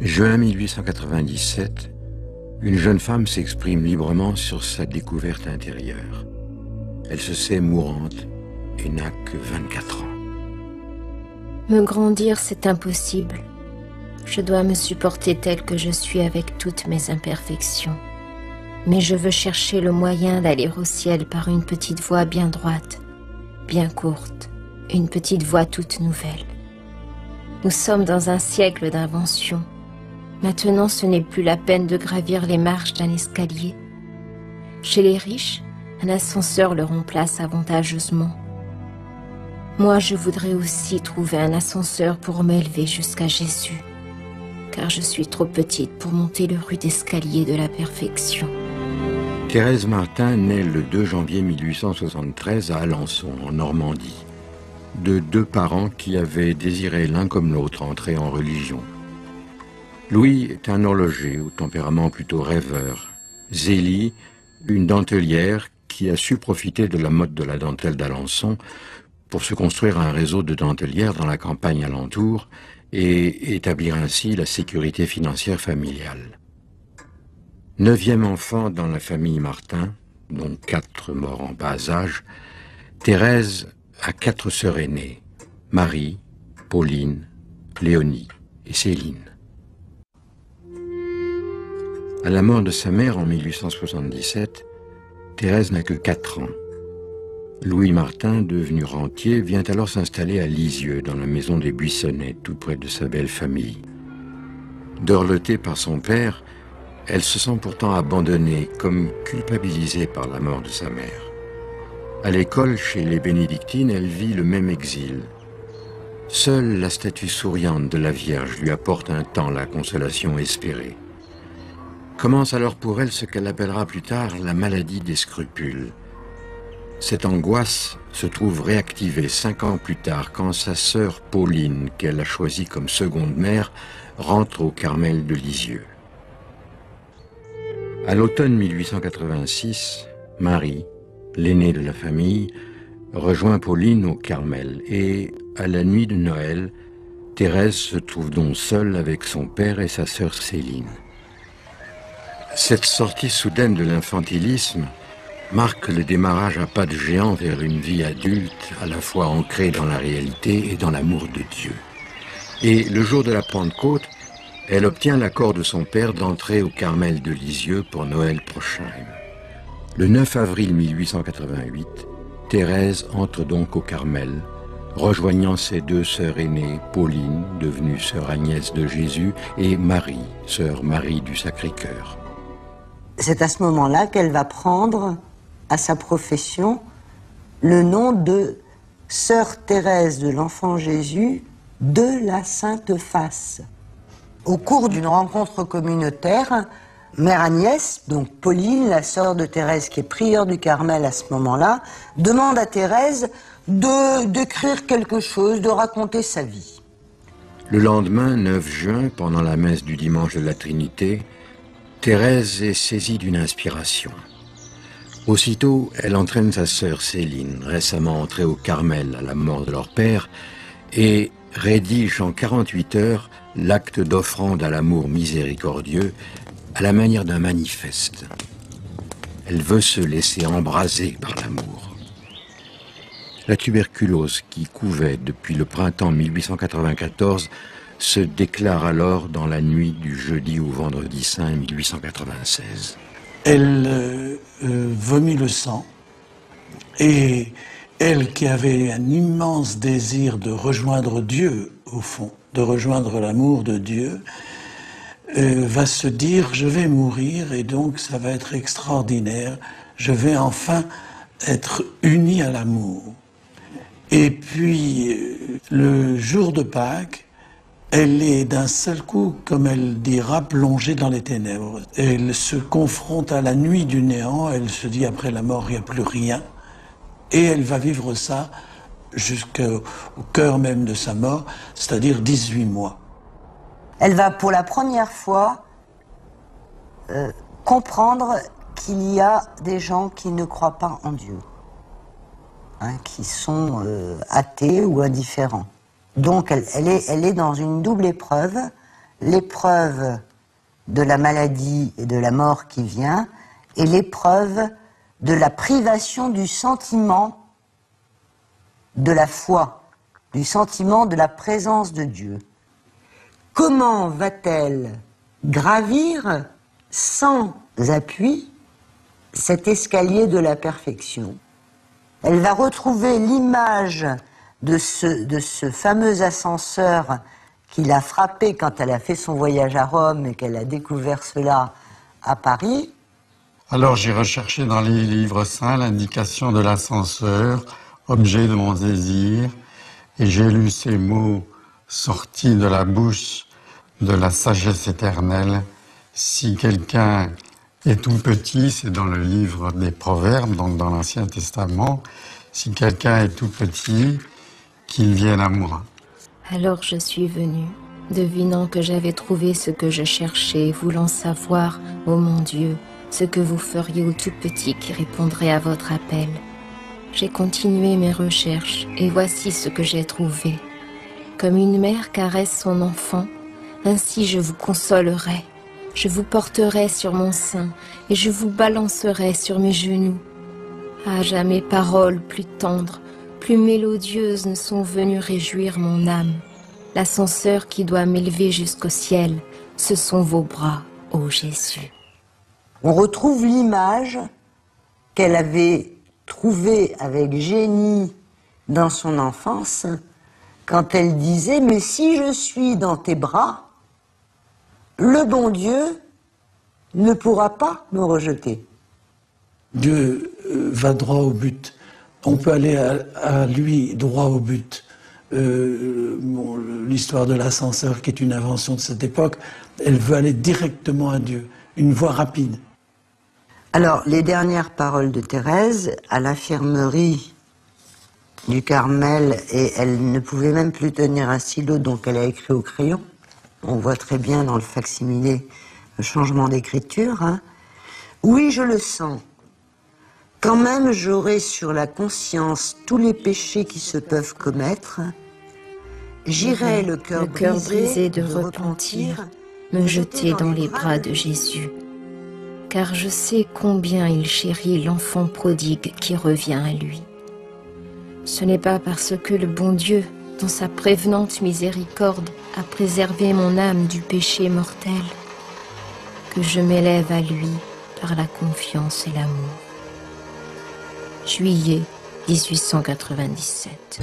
Juin 1897, une jeune femme s'exprime librement sur sa découverte intérieure. Elle se sait mourante et n'a que 24 ans. Me grandir, c'est impossible. Je dois me supporter telle que je suis avec toutes mes imperfections. Mais je veux chercher le moyen d'aller au ciel par une petite voie bien droite, bien courte, une petite voie toute nouvelle. Nous sommes dans un siècle d'invention. Maintenant, ce n'est plus la peine de gravir les marches d'un escalier. Chez les riches, un ascenseur leur remplace avantageusement. Moi, je voudrais aussi trouver un ascenseur pour m'élever jusqu'à Jésus, car je suis trop petite pour monter le rude escalier de la perfection. Thérèse Martin naît le 2 janvier 1873 à Alençon, en Normandie, de deux parents qui avaient désiré l'un comme l'autre entrer en religion. Louis est un horloger au tempérament plutôt rêveur. Zélie, une dentelière qui a su profiter de la mode de la dentelle d'Alençon pour se construire un réseau de dentelières dans la campagne alentour et établir ainsi la sécurité financière familiale. 9e enfant dans la famille Martin, dont 4 morts en bas âge, Thérèse a 4 sœurs aînées, Marie, Pauline, Léonie et Céline. À la mort de sa mère en 1877, Thérèse n'a que 4 ans. Louis Martin, devenu rentier, vient alors s'installer à Lisieux, dans la maison des Buissonnets, tout près de sa belle famille. Dorlotée par son père, elle se sent pourtant abandonnée, comme culpabilisée par la mort de sa mère. À l'école, chez les bénédictines, elle vit le même exil. Seule la statue souriante de la Vierge lui apporte un temps la consolation espérée. Commence alors pour elle ce qu'elle appellera plus tard la maladie des scrupules. Cette angoisse se trouve réactivée 5 ans plus tard quand sa sœur Pauline, qu'elle a choisie comme seconde mère, rentre au Carmel de Lisieux. À l'automne 1886, Marie, l'aînée de la famille, rejoint Pauline au Carmel et, à la nuit de Noël, Thérèse se trouve donc seule avec son père et sa sœur Céline. Cette sortie soudaine de l'infantilisme marque le démarrage à pas de géant vers une vie adulte, à la fois ancrée dans la réalité et dans l'amour de Dieu. Et le jour de la Pentecôte, elle obtient l'accord de son père d'entrer au Carmel de Lisieux pour Noël prochain. Le 9 avril 1888, Thérèse entre donc au Carmel, rejoignant ses 2 sœurs aînées, Pauline, devenue sœur Agnès de Jésus, et Marie, sœur Marie du Sacré-Cœur. C'est à ce moment-là qu'elle va prendre à sa profession le nom de Sœur Thérèse de l'Enfant Jésus de la Sainte Face. Au cours d'une rencontre communautaire, Mère Agnès, donc Pauline, la sœur de Thérèse qui est prieure du Carmel à ce moment-là, demande à Thérèse d'écrire quelque chose, de raconter sa vie. Le lendemain, 9 juin, pendant la messe du dimanche de la Trinité, Thérèse est saisie d'une inspiration. Aussitôt, elle entraîne sa sœur Céline, récemment entrée au Carmel à la mort de leur père, et rédige en 48 heures l'acte d'offrande à l'amour miséricordieux à la manière d'un manifeste. Elle veut se laisser embraser par l'amour. La tuberculose qui couvait depuis le printemps 1894 se déclare alors dans la nuit du jeudi au vendredi saint 1896. Elle vomit le sang et elle qui avait un immense désir de rejoindre Dieu au fond, de rejoindre l'amour de Dieu, va se dire je vais mourir et donc ça va être extraordinaire, je vais enfin être unie à l'amour. Et puis le jour de Pâques, elle est d'un seul coup, comme elle dira, plongée dans les ténèbres. Elle se confronte à la nuit du néant, elle se dit après la mort, il n'y a plus rien. Et elle va vivre ça jusqu'au cœur même de sa mort, c'est-à-dire 18 mois. Elle va pour la première fois comprendre qu'il y a des gens qui ne croient pas en Dieu, hein, qui sont athées ou indifférents. Donc elle est dans une double épreuve, l'épreuve de la maladie et de la mort qui vient, et l'épreuve de la privation du sentiment de la foi, du sentiment de la présence de Dieu. Comment va-t-elle gravir sans appui cet escalier de la perfection? Elle va retrouver l'image de ce fameux ascenseur qui l'a frappée quand elle a fait son voyage à Rome et qu'elle a découvert cela à Paris. Alors j'ai recherché dans les livres saints l'indication de l'ascenseur, objet de mon désir, et j'ai lu ces mots sortis de la bouche de la sagesse éternelle. Si quelqu'un est tout petit, c'est dans le livre des Proverbes, donc dans l'Ancien Testament, si quelqu'un est tout petit, qu'il vienne à moi. Alors je suis venue, devinant que j'avais trouvé ce que je cherchais, voulant savoir, ô mon Dieu, ce que vous feriez au tout petit qui répondrait à votre appel. J'ai continué mes recherches, et voici ce que j'ai trouvé. Comme une mère caresse son enfant, ainsi je vous consolerai. Je vous porterai sur mon sein, et je vous balancerai sur mes genoux. Ah, jamais paroles plus tendres, plus mélodieuses ne sont venues réjouir mon âme. L'ascenseur qui doit m'élever jusqu'au ciel, ce sont vos bras, ô Jésus. On retrouve l'image qu'elle avait trouvée avec génie dans son enfance, quand elle disait « Mais si je suis dans tes bras, le bon Dieu ne pourra pas me rejeter. » Dieu va droit au but. On peut aller à lui droit au but. L'histoire de l'ascenseur, qui est une invention de cette époque, elle veut aller directement à Dieu, une voie rapide. Alors, les dernières paroles de Thérèse à l'infirmerie du Carmel, et elle ne pouvait même plus tenir un stylo, donc elle a écrit au crayon. On voit très bien dans le facsimilé le changement d'écriture. Hein. Oui, je le sens. Quand même, j'aurai sur la conscience tous les péchés qui se peuvent commettre. J'irai le cœur brisé de repentir, me jeter dans les bras de Jésus. Car je sais combien il chérit l'enfant prodigue qui revient à lui. Ce n'est pas parce que le bon Dieu, dans sa prévenante miséricorde, a préservé mon âme du péché mortel, que je m'élève à lui par la confiance et l'amour. Juillet 1897.